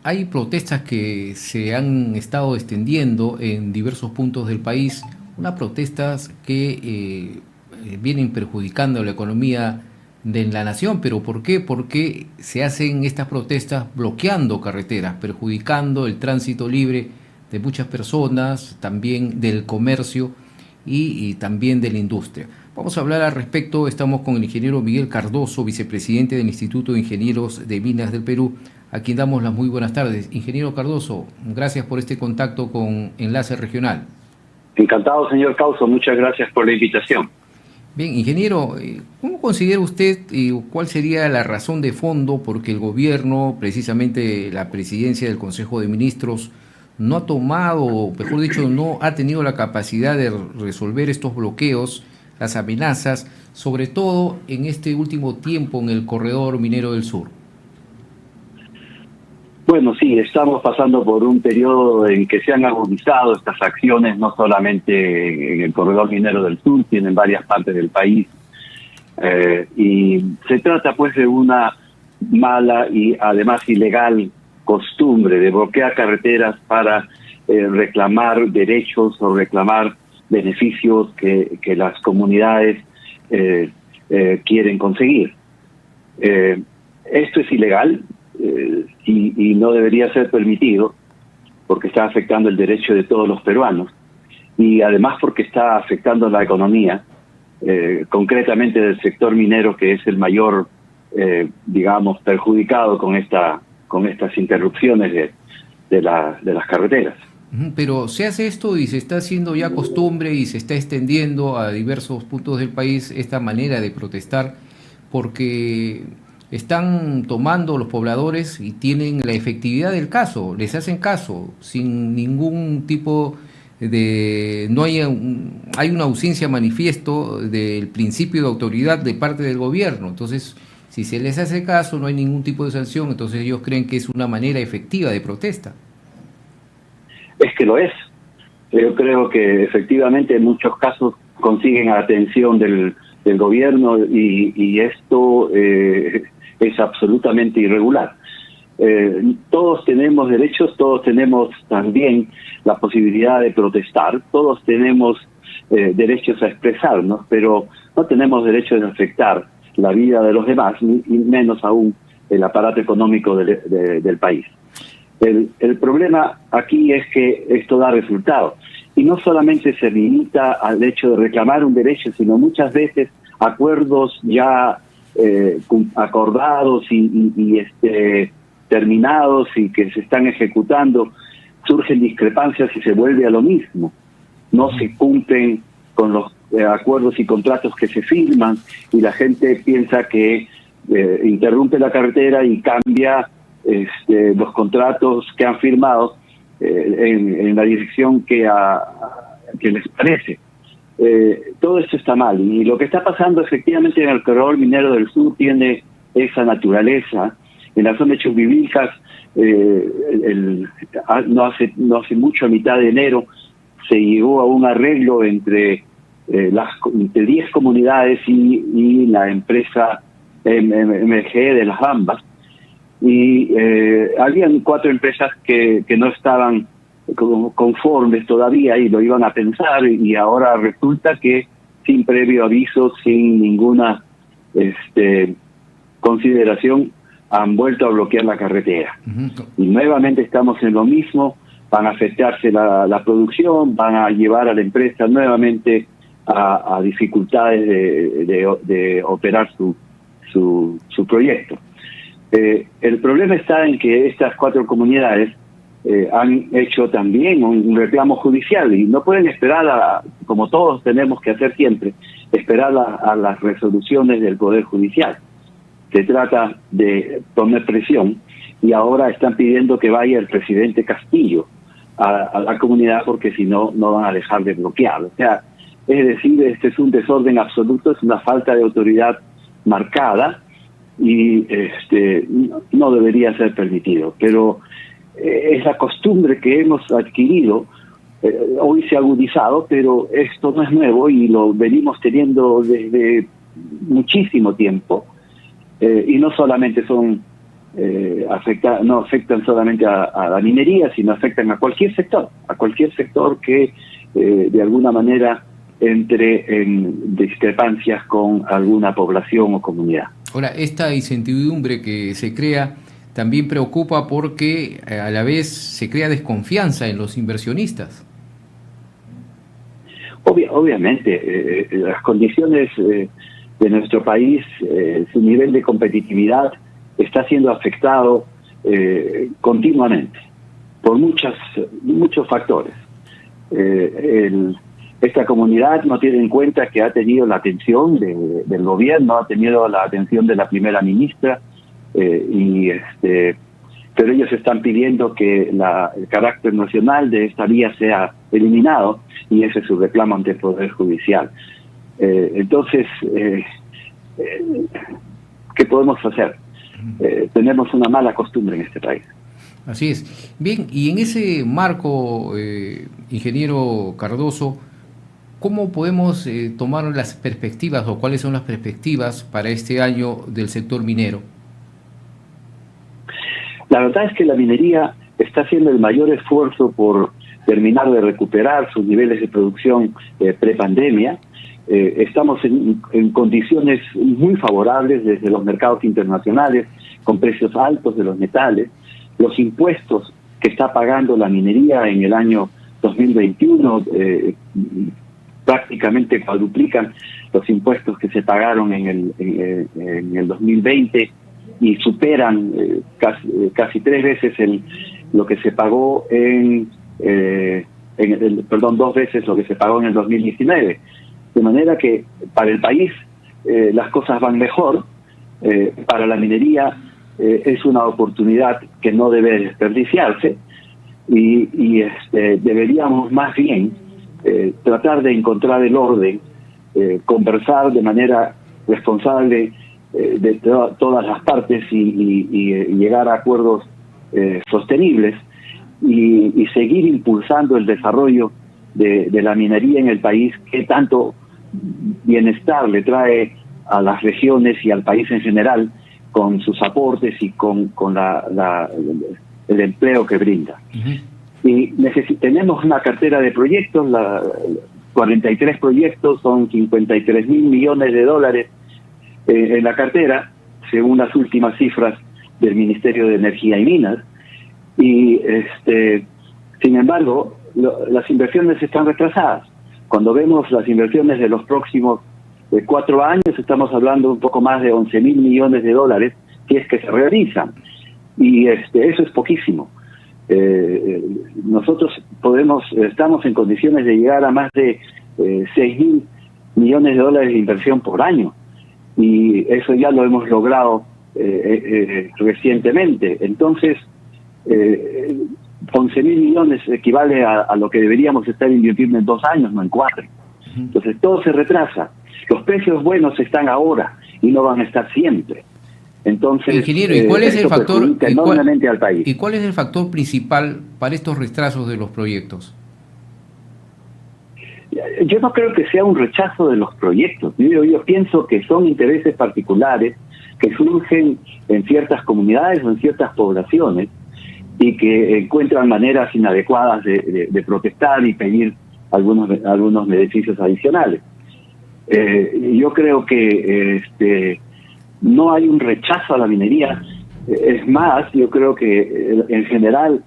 hay protestas que se han estado extendiendo en diversos puntos del país, unas protestas que vienen perjudicando la economía de la nación, pero ¿por qué? Porque se hacen estas protestas bloqueando carreteras, perjudicando el tránsito libre de muchas personas, también del comercio y también de la industria. Vamos a hablar al respecto, estamos con el ingeniero Miguel Cardoso, vicepresidente del Instituto de Ingenieros de Minas del Perú, a quien damos las muy buenas tardes. Ingeniero Cardoso, gracias por este contacto con Enlace Regional. Encantado, señor Causo, muchas gracias por la invitación. Bien, ingeniero, ¿cómo considera usted cuál sería la razón de fondo por que el gobierno, precisamente la presidencia del Consejo de Ministros, no ha tomado, o mejor dicho, no ha tenido la capacidad de resolver estos bloqueos, las amenazas, sobre todo en este último tiempo en el corredor minero del sur? Bueno, sí, estamos pasando por un periodo en que se han agudizado estas acciones, no solamente en el corredor minero del sur, sino en varias partes del país. Y se trata pues de una mala y además ilegal costumbre de bloquear carreteras para reclamar derechos o reclamar beneficios que las comunidades quieren conseguir. Esto es ilegal. Y no debería ser permitido porque está afectando el derecho de todos los peruanos y además porque está afectando la economía, concretamente del sector minero, que es el mayor, digamos, perjudicado con estas interrupciones de las carreteras. Pero se hace esto y se está haciendo ya costumbre y se está extendiendo a diversos puntos del país esta manera de protestar porque están tomando los pobladores y tienen la efectividad del caso, les hacen caso sin ningún tipo de... no hay, hay una ausencia manifiesto del principio de autoridad de parte del gobierno. Entonces, si se les hace caso, no hay ningún tipo de sanción, entonces ellos creen que es una manera efectiva de protesta. Es que lo es. Yo creo que efectivamente en muchos casos consiguen atención del gobierno y esto es absolutamente irregular. Todos tenemos derechos, todos tenemos también la posibilidad de protestar, todos tenemos derechos a expresarnos, pero no tenemos derechos de afectar la vida de los demás, y menos aún el aparato económico del país. El problema aquí es que esto da resultados. Y no solamente se limita al hecho de reclamar un derecho, sino muchas veces acuerdos ya acordados y terminados y que se están ejecutando, surgen discrepancias y se vuelve a lo mismo. No se cumplen con los acuerdos y contratos que se firman y la gente piensa que interrumpe la carretera y cambia los contratos que han firmado en la dirección que les parece. Todo esto está mal y lo que está pasando efectivamente en el corredor minero del sur tiene esa naturaleza. En la zona de Chuquivilcas, no hace mucho, a mitad de enero, se llegó a un arreglo entre 10 comunidades y la empresa MG de Las Bambas, y habían 4 empresas que no estaban conformes todavía y lo iban a pensar, y ahora resulta que sin previo aviso, sin ninguna consideración, han vuelto a bloquear la carretera. Y nuevamente estamos en lo mismo, van a afectarse la producción, van a llevar a la empresa nuevamente a dificultades de operar su proyecto. El problema está en que estas 4 comunidades han hecho también un reclamo judicial y no pueden esperar, como todos tenemos que hacer siempre, esperar a las resoluciones del Poder Judicial. Se trata de poner presión y ahora están pidiendo que vaya el presidente Castillo a la comunidad porque si no, no van a dejar de bloquear. O sea, es decir, este es un desorden absoluto, es una falta de autoridad marcada y no debería ser permitido. Pero es la costumbre que hemos adquirido, hoy se ha agudizado, pero esto no es nuevo y lo venimos teniendo desde muchísimo tiempo. Y no solamente son no afectan solamente a la minería, sino afectan a cualquier sector que de alguna manera entre en discrepancias con alguna población o comunidad. Ahora, esta incertidumbre que se crea también preocupa porque a la vez se crea desconfianza en los inversionistas. Obviamente, las condiciones de nuestro país, su nivel de competitividad está siendo afectado continuamente por muchos factores. Esta comunidad no tiene en cuenta que ha tenido la atención del gobierno, ha tenido la atención de la primera ministra, pero ellos están pidiendo que el carácter nacional de esta vía sea eliminado, y ese es su reclamo ante el Poder Judicial. Entonces, ¿qué podemos hacer? Tenemos una mala costumbre en este país. Así es. Bien, y en ese marco, ingeniero Cardoso, ¿cómo podemos tomar las perspectivas o cuáles son las perspectivas para este año del sector minero? La verdad es que la minería está haciendo el mayor esfuerzo por terminar de recuperar sus niveles de producción prepandemia. Estamos en condiciones muy favorables desde los mercados internacionales, con precios altos de los metales. Los impuestos que está pagando la minería en el año 2021 prácticamente cuadruplican los impuestos que se pagaron en el 2020 y superan casi 3 veces lo que se pagó dos veces lo que se pagó en el 2019. De manera que para el país las cosas van mejor. Para la minería es una oportunidad que no debe desperdiciarse y deberíamos más bien tratar de encontrar el orden, conversar de manera responsable de todas las partes y llegar a acuerdos sostenibles y seguir impulsando el desarrollo de la minería en el país, que tanto bienestar le trae a las regiones y al país en general con sus aportes y con el empleo que brinda. Uh-huh. Y tenemos una cartera de proyectos, 43 proyectos, son 53 mil millones de dólares en la cartera, según las últimas cifras del Ministerio de Energía y Minas. Y sin embargo, las inversiones están retrasadas. Cuando vemos las inversiones de los próximos 4 años, estamos hablando un poco más de 11 mil millones de dólares, si es que se realizan. Y eso es poquísimo. Nosotros estamos en condiciones de llegar a más de 6 mil millones de dólares de inversión por año. Y eso ya lo hemos logrado recientemente. Entonces, 11 mil millones equivale a lo que deberíamos estar invirtiendo en 2 años, no en 4. Entonces todo se retrasa. Los precios buenos están ahora y no van a estar siempre. Entonces, ingeniero, ¿y cuál es el factor enormemente al país? ¿Y cuál es el factor principal para estos retrasos de los proyectos? Yo no creo que sea un rechazo de los proyectos. Yo pienso que son intereses particulares que surgen en ciertas comunidades o en ciertas poblaciones y que encuentran maneras inadecuadas de protestar y pedir algunos beneficios adicionales. Yo creo que no hay un rechazo a la minería. Es más, yo creo que en general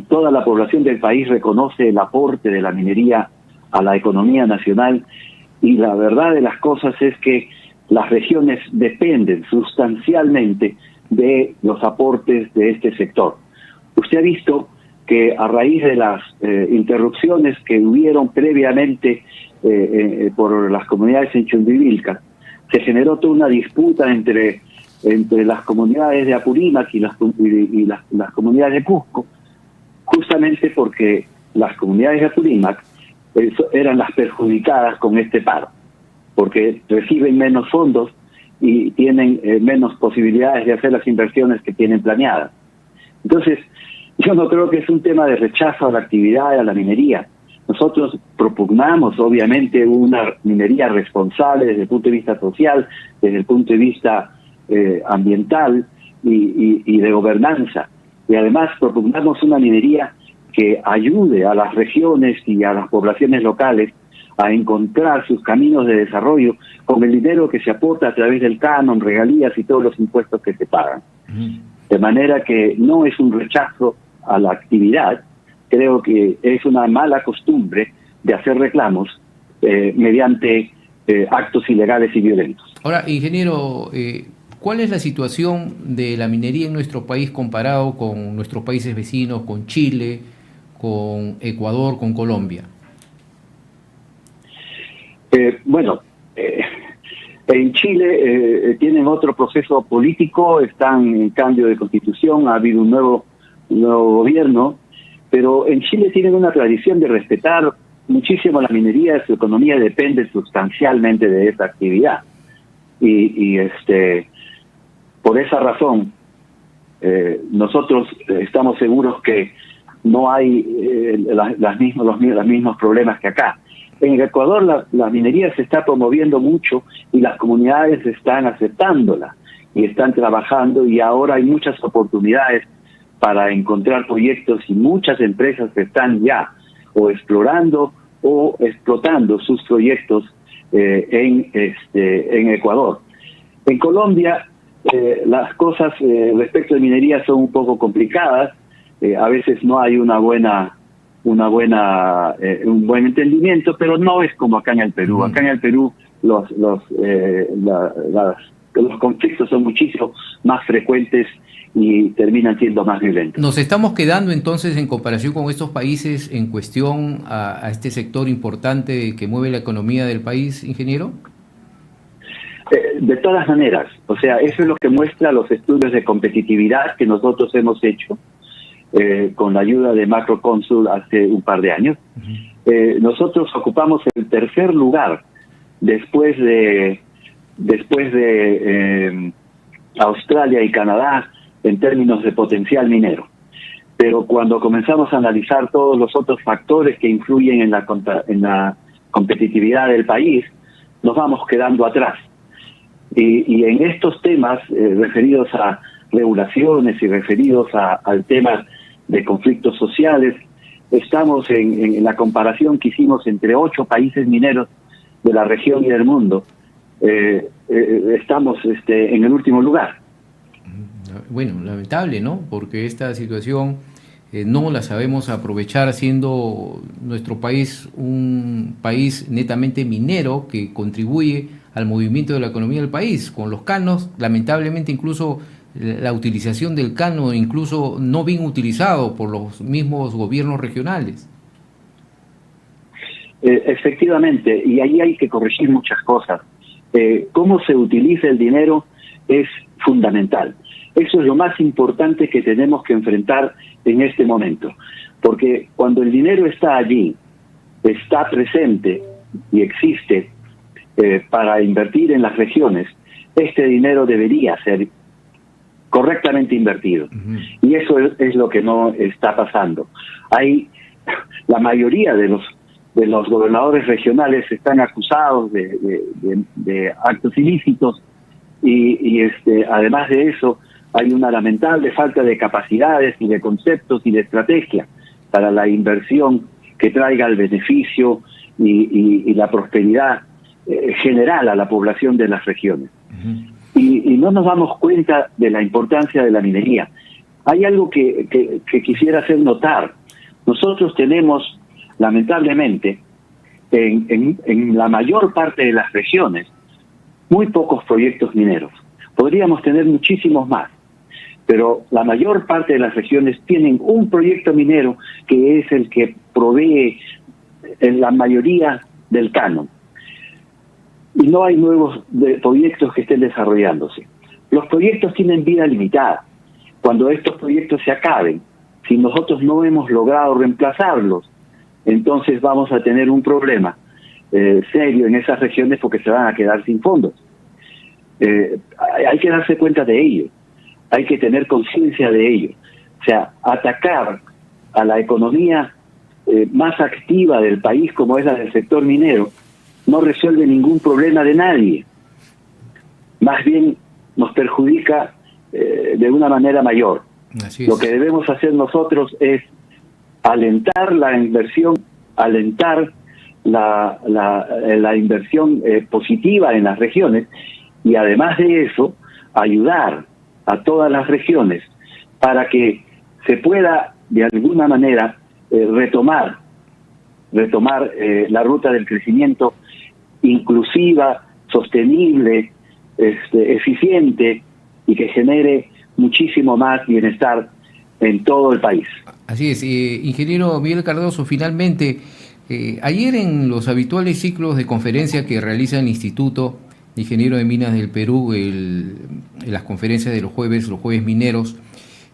toda la población del país reconoce el aporte de la minería a la economía nacional, y la verdad de las cosas es que las regiones dependen sustancialmente de los aportes de este sector. Usted ha visto que a raíz de las interrupciones que hubieron previamente por las comunidades en Chumbivilcas, se generó toda una disputa entre las comunidades de Apurímac y las comunidades de Cusco, justamente porque las comunidades de Apurímac eran las perjudicadas con este paro, porque reciben menos fondos y tienen menos posibilidades de hacer las inversiones que tienen planeadas. Entonces, yo no creo que es un tema de rechazo a la actividad, a la minería. Nosotros propugnamos, obviamente, una minería responsable desde el punto de vista social, desde el punto de vista ambiental, y de gobernanza. Y además propugnamos una minería que ayude a las regiones y a las poblaciones locales a encontrar sus caminos de desarrollo con el dinero que se aporta a través del canon, regalías y todos los impuestos que se pagan. De manera que no es un rechazo a la actividad, creo que es una mala costumbre de hacer reclamos mediante actos ilegales y violentos. Ahora, ingeniero, ¿cuál es la situación de la minería en nuestro país comparado con nuestros países vecinos, con Chile, con Ecuador, con Colombia? En Chile tienen otro proceso político, están en cambio de constitución, ha habido un nuevo gobierno, pero en Chile tienen una tradición de respetar muchísimo la minería, su economía depende sustancialmente de esa actividad. Y por esa razón, nosotros estamos seguros que no hay los mismos problemas que acá. En Ecuador la minería se está promoviendo mucho y las comunidades están aceptándola y están trabajando, y ahora hay muchas oportunidades para encontrar proyectos, y muchas empresas están ya o explorando o explotando sus proyectos en Ecuador. En Colombia las cosas respecto de minería son un poco complicadas, a veces no hay un buen entendimiento, pero no es como acá en el Perú. Acá en el Perú los conflictos son muchísimo más frecuentes y terminan siendo más violentos. ¿Nos estamos quedando entonces, en comparación con estos países, en cuestión a este sector importante que mueve la economía del país, ingeniero? De todas maneras, o sea, eso es lo que muestra los estudios de competitividad que nosotros hemos hecho con la ayuda de Macrocónsul hace un par de años. Nosotros ocupamos el tercer lugar después de Australia y Canadá en términos de potencial minero. Pero cuando comenzamos a analizar todos los otros factores que influyen en la competitividad del país, nos vamos quedando atrás. Y en estos temas referidos a regulaciones y referidos al tema de conflictos sociales, estamos en la comparación que hicimos entre 8 países mineros de la región y del mundo, estamos en el último lugar. Bueno, lamentable, ¿no? Porque esta situación no la sabemos aprovechar, siendo nuestro país un país netamente minero que contribuye al movimiento de la economía del país. Con los canos, lamentablemente, incluso la utilización del cano, incluso no bien utilizado por los mismos gobiernos regionales. Efectivamente, y ahí hay que corregir muchas cosas. Cómo se utiliza el dinero es fundamental. Eso es lo más importante que tenemos que enfrentar en este momento, porque cuando el dinero está allí, está presente y existe para invertir en las regiones, este dinero debería ser correctamente invertido. Y eso es lo que no está pasando. La mayoría de los gobernadores regionales están acusados de actos ilícitos y además de eso hay una lamentable falta de capacidades y de conceptos y de estrategia para la inversión que traiga el beneficio y la prosperidad general a la población de las regiones. Y no nos damos cuenta de la importancia de la minería. Hay algo que quisiera hacer notar. Nosotros tenemos, lamentablemente, en la mayor parte de las regiones, muy pocos proyectos mineros. Podríamos tener muchísimos más, pero la mayor parte de las regiones tienen un proyecto minero que es el que provee en la mayoría del canon. Y no hay nuevos proyectos que estén desarrollándose. Los proyectos tienen vida limitada. Cuando estos proyectos se acaben, si nosotros no hemos logrado reemplazarlos, entonces vamos a tener un problema serio en esas regiones porque se van a quedar sin fondos. Hay que darse cuenta de ello. Hay que tener conciencia de ello. O sea, atacar a la economía más activa del país, como es la del sector minero, no resuelve ningún problema de nadie. Más bien nos perjudica de una manera mayor. Así es. Lo que debemos hacer nosotros es alentar la inversión, alentar la inversión positiva en las regiones, y además de eso, ayudar a todas las regiones para que se pueda de alguna manera retomar la ruta del crecimiento inclusiva, sostenible, eficiente, y que genere muchísimo más bienestar en todo el país. Así es, ingeniero Miguel Cardoso, finalmente, ayer en los habituales ciclos de conferencia que realiza el Instituto de Ingeniero de Minas del Perú, en las conferencias de los jueves mineros,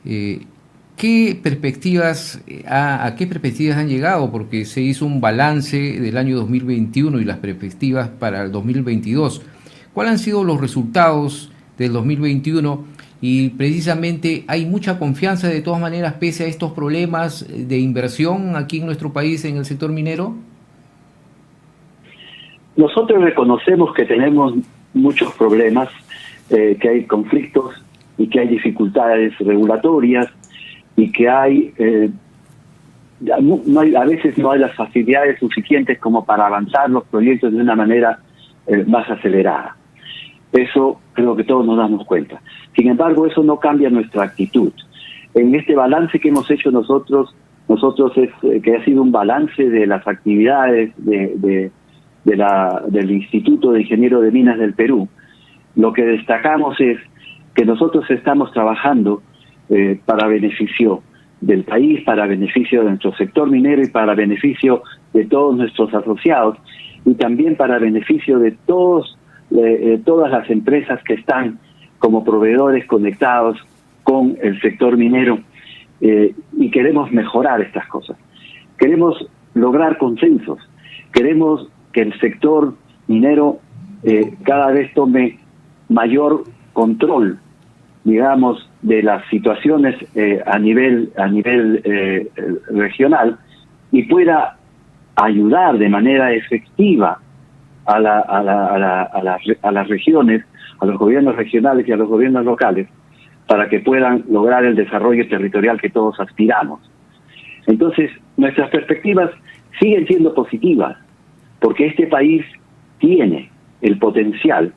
¿qué perspectivas, a qué perspectivas han llegado? Porque se hizo un balance del año 2021 y las perspectivas para el 2022. ¿Cuáles han sido los resultados del 2021? Y precisamente hay mucha confianza de todas maneras pese a estos problemas de inversión aquí en nuestro país en el sector minero. Nosotros reconocemos que tenemos muchos problemas, que hay conflictos y que hay dificultades regulatorias y que hay, a veces no hay las facilidades suficientes como para avanzar los proyectos de una manera más acelerada. Eso creo que todos nos damos cuenta. Sin embargo, eso no cambia nuestra actitud. En este balance que hemos hecho nosotros es que ha sido un balance de las actividades del Instituto de Ingeniero de Minas del Perú. Lo que destacamos es que nosotros estamos trabajando para beneficio del país, para beneficio de nuestro sector minero y para beneficio de todos nuestros asociados, y también para beneficio de todas las empresas que están como proveedores conectados con el sector minero, y queremos mejorar estas cosas. Queremos lograr consensos, queremos que el sector minero cada vez tome mayor control, digamos, de las situaciones a nivel regional, y pueda ayudar de manera efectiva a las regiones, a los gobiernos regionales y a los gobiernos locales, para que puedan lograr el desarrollo territorial que todos aspiramos. Entonces, nuestras perspectivas siguen siendo positivas, porque este país tiene el potencial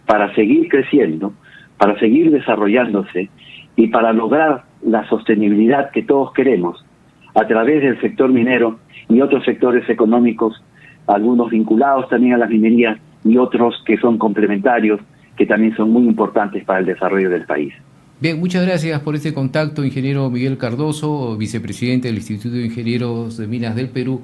para seguir creciendo, para seguir desarrollándose y para lograr la sostenibilidad que todos queremos a través del sector minero y otros sectores económicos, algunos vinculados también a la minería y otros que son complementarios, que también son muy importantes para el desarrollo del país. Bien, muchas gracias por este contacto, ingeniero Miguel Cardoso, vicepresidente del Instituto de Ingenieros de Minas del Perú.